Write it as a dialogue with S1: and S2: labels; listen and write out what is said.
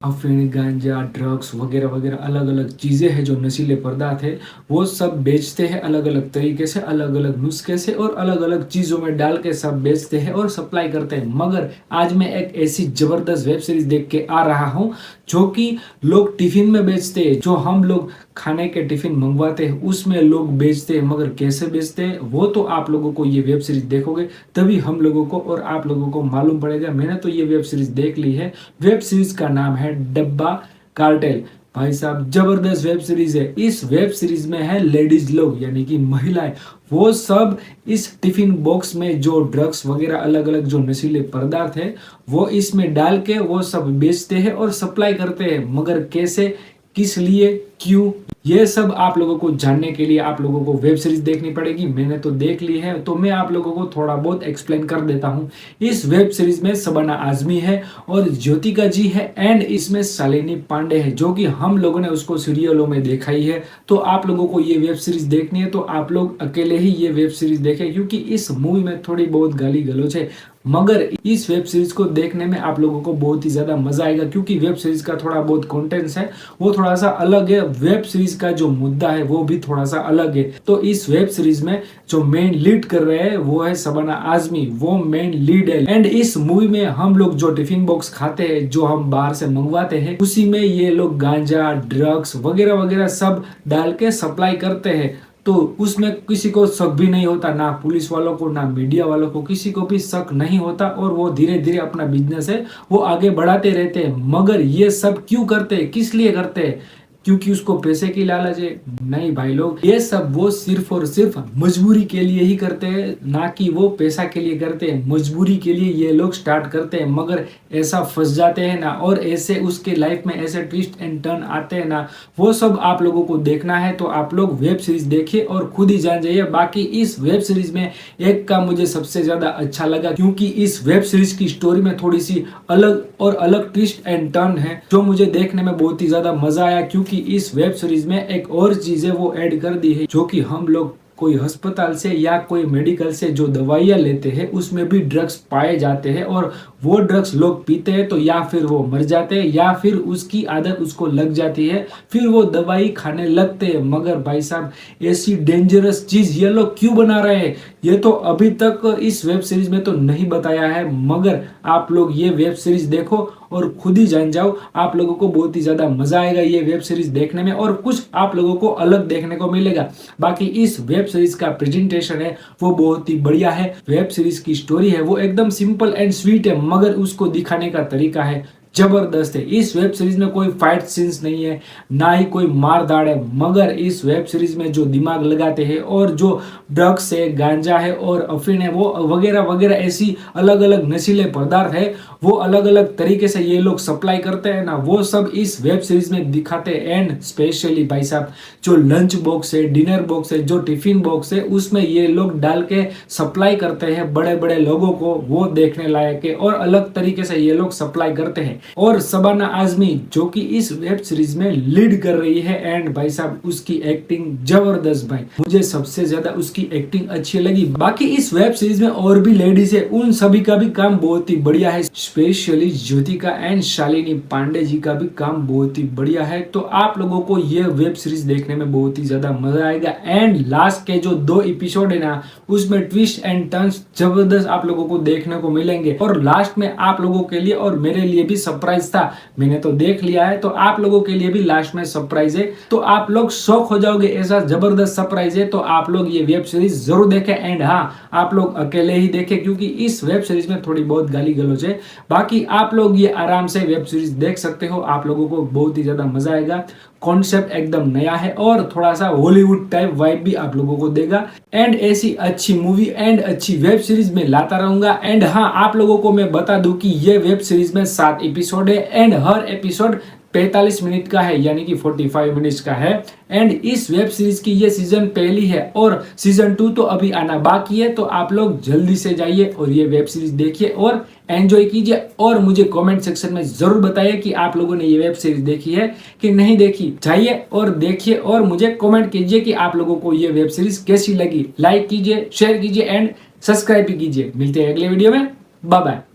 S1: अफीम, गांजा, ड्रग्स वगैरह वगैरह अलग अलग चीज़ें हैं जो नशीले पदार्थ है वो सब बेचते हैं अलग अलग तरीके से, अलग अलग नुस्खे से और अलग अलग चीज़ों में डाल के सब बेचते हैं और सप्लाई करते हैं। मगर आज मैं एक ऐसी ज़बरदस्त वेब सीरीज देख के आ रहा हूँ जो कि लोग टिफिन में बेचते हैं, जो हम लोग खाने के टिफिन मंगवाते हैं उसमें लोग बेचते हैं। मगर कैसे बेचते हैं वो तो आप लोगों को ये वेब सीरीज देखोगे तभी हम लोगों को और आप लोगों को मालूम पड़ेगा। मैंने तो ये वेब सीरीज देख ली है। वेब सीरीज का नाम है डब्बा कार्टेल। भाई साहब जबरदस्त वेब सीरीज है। इस वेब सीरीज में है लेडीज लोग यानी कि महिलाएं, वो सब इस टिफिन बॉक्स में जो ड्रग्स वगैरह अलग अलग जो नशीले पदार्थ है वो इसमें डाल के वो सब बेचते हैं और सप्लाई करते हैं। मगर कैसे, किस लिए, क्यों, ये सब आप लोगों को जानने के लिए आप लोगों को वेब सीरीज देखनी पड़ेगी। मैंने तो देख ली है तो मैं आप लोगों को थोड़ा बहुत एक्सप्लेन कर देता हूँ। इस वेब सीरीज में शबाना आजमी है और ज्योतिका जी है एंड इसमें शालिनी पांडे है, जो कि हम लोगों ने उसको सीरियलों में देखा ही है। तो आप लोगों को ये वेब सीरीज देखनी है तो आप लोग अकेले ही ये वेब सीरीज देखें, क्योंकि इस मूवी में थोड़ी बहुत गाली गलौज है। मगर इस वेब सीरीज को देखने में आप लोगों को बहुत ही ज्यादा मजा आएगा, क्योंकि वेब सीरीज का थोड़ा बहुत कंटेंट्स है वो थोड़ा सा अलग है। वेब सीरीज का जो मुद्दा है वो भी थोड़ा सा अलग है। तो इस वेब सीरीज में जो मेन लीड कर रहे हैं वो है शबाना आजमी, वो मेन लीड है। एंड इस मूवी में हम लोग जो टिफिन बॉक्स खाते हैं, जो हम बाहर से मंगवाते हैं, उसी में ये लोग गांजा, ड्रग्स वगैरह वगैरह सब डाल के सप्लाई करते हैं। तो उसमें किसी को शक भी नहीं होता, ना पुलिस वालों को ना मीडिया वालों को, किसी को भी शक नहीं होता और वो धीरे धीरे अपना बिजनेस है वो आगे बढ़ाते रहते हैं। मगर ये सब क्यों करते हैं, किस लिए करते हैं? क्योंकि उसको पैसे की लालच है? नहीं भाई लोग, ये सब वो सिर्फ और सिर्फ मजबूरी के लिए ही करते हैं, ना कि वो पैसा के लिए करते हैं। मजबूरी के लिए ये लोग स्टार्ट करते हैं मगर ऐसा फंस जाते हैं ना, और ऐसे उसके लाइफ में ऐसे ट्विस्ट एंड टर्न आते हैं ना, वो सब आप लोगों को देखना है। तो आप लोग वेब सीरीज देखिए और खुद ही जान जाइए। बाकी इस वेब सीरीज में एक का मुझे सबसे ज्यादा अच्छा लगा, क्योंकि इस वेब सीरीज की स्टोरी में थोड़ी सी अलग और अलग ट्विस्ट एंड टर्न है जो मुझे देखने में बहुत ही ज्यादा मजा आया। क्योंकि इस वेब सीरीज में एक और चीज है वो ऐड कर दी है, जो कि हम लोग कोई अस्पताल से या कोई मेडिकल से जो दवाइयाँ लेते हैं उसमें भी ड्रग्स पाए जाते हैं, और वो ड्रग्स लोग पीते हैं तो या फिर वो मर जाते हैं या फिर उसकी आदत उसको लग जाती है, फिर वो दवाई खाने लगते हैं। मगर भाई साहब ऐसी डेंजरस चीज ये लोग क्यों बना रहे हैं, ये तो अभी तक इस वेब सीरीज में तो नहीं बताया है। मगर आप लोग ये वेब सीरीज देखो और खुद ही जान जाओ, आप लोगों को बहुत ही ज्यादा मजा आएगा ये वेब सीरीज देखने में और कुछ आप लोगों को अलग देखने को मिलेगा। बाकी इस वेब सीरीज का प्रेजेंटेशन है वो बहुत ही बढ़िया है। वेब सीरीज की स्टोरी है वो एकदम सिंपल एंड स्वीट है, मगर उसको दिखाने का तरीका है जबरदस्त है। इस वेब सीरीज में कोई फाइट सीन्स नहीं है, ना ही कोई मार दाड़ है, मगर इस वेब सीरीज में जो दिमाग लगाते हैं और जो ड्रग्स है, गांजा है और अफीम है वो वगैरह वगैरह ऐसी अलग अलग नशीले पदार्थ है वो अलग अलग तरीके से ये लोग सप्लाई करते हैं ना, वो सब इस वेब सीरीज में दिखाते हैं। एंड स्पेशली भाई साहब जो लंच बॉक्स है, डिनर बॉक्स है, जो टिफिन बॉक्स है, उसमें ये लोग डाल के सप्लाई करते हैं बड़े बड़े लोगों को, वो देखने लायक है और अलग तरीके से ये लोग सप्लाई करते हैं। और शबाना आजमी जो कि इस वेब सीरीज में लीड कर रही है, एंड भाई साहब उसकी एक्टिंग जबरदस्त, भाई मुझे सबसे ज्यादा उसकी एक्टिंग अच्छी लगी। बाकी इस वेब सीरीज में और भी लेडीज है, उन सभी का भी काम बहुत ही बढ़िया है। स्पेशली ज्योतिका एंड शालिनी पांडे जी का भी काम बहुत ही बढ़िया है। तो आप लोगों को ये वेब सीरीज देखने में बहुत ही ज्यादा मजा आएगा। एंड लास्ट के जो 2 एपिसोड है ना, उसमें ट्विस्ट एंड टर्न्स जबरदस्त आप लोगों को देखने को मिलेंगे। और लास्ट में आप लोगों के लिए और मेरे लिए भी सरप्राइज था, मैंने तो देख लिया है तो आप लोगों के लिए भी लास्ट में सरप्राइज है। तो आप लोग शॉक हो जाओगे, ऐसा जबरदस्त सरप्राइज है। तो आप लोग ये वेब सीरीज जरूर देखें। एंड हाँ, आप लोग अकेले ही देखें, क्योंकि इस वेब सीरीज में थोड़ी बहुत गाली गलौज है। बाकी आप लोग ये आराम से वेब सीरीज देख सकते हो, आप लोगों को बहुत ही ज्यादा मजा आएगा। कॉन्सेप्ट एकदम नया है और थोड़ा सा हॉलीवुड टाइप वाइब भी आप लोगों को देगा। एंड ऐसी अच्छी मूवी एंड अच्छी वेब सीरीज में लाता रहूंगा। एंड हाँ, आप लोगों को मैं बता दूं कि ये वेब सीरीज में 7 एपिसोड है एंड हर एपिसोड 45 मिनट का है, यानी कि 45 मिनट्स का है। एंड इस वेब सीरीज की ये सीजन पहली है और सीजन 2 तो अभी आना बाकी है। तो आप लोग जल्दी से जाइए और ये वेब सीरीज देखिए और एंजॉय कीजिए। और मुझे कमेंट सेक्शन में जरूर बताइए कि आप लोगों ने ये वेब सीरीज देखी है कि नहीं देखी। जाइए और देखिए और मुझे कमेंट कीजिए कि आप लोगों को ये वेब सीरीज कैसी लगी। लाइक कीजिए, शेयर कीजिए एंड सब्सक्राइब भी कीजिए। मिलते हैं अगले वीडियो में, बाय बाय।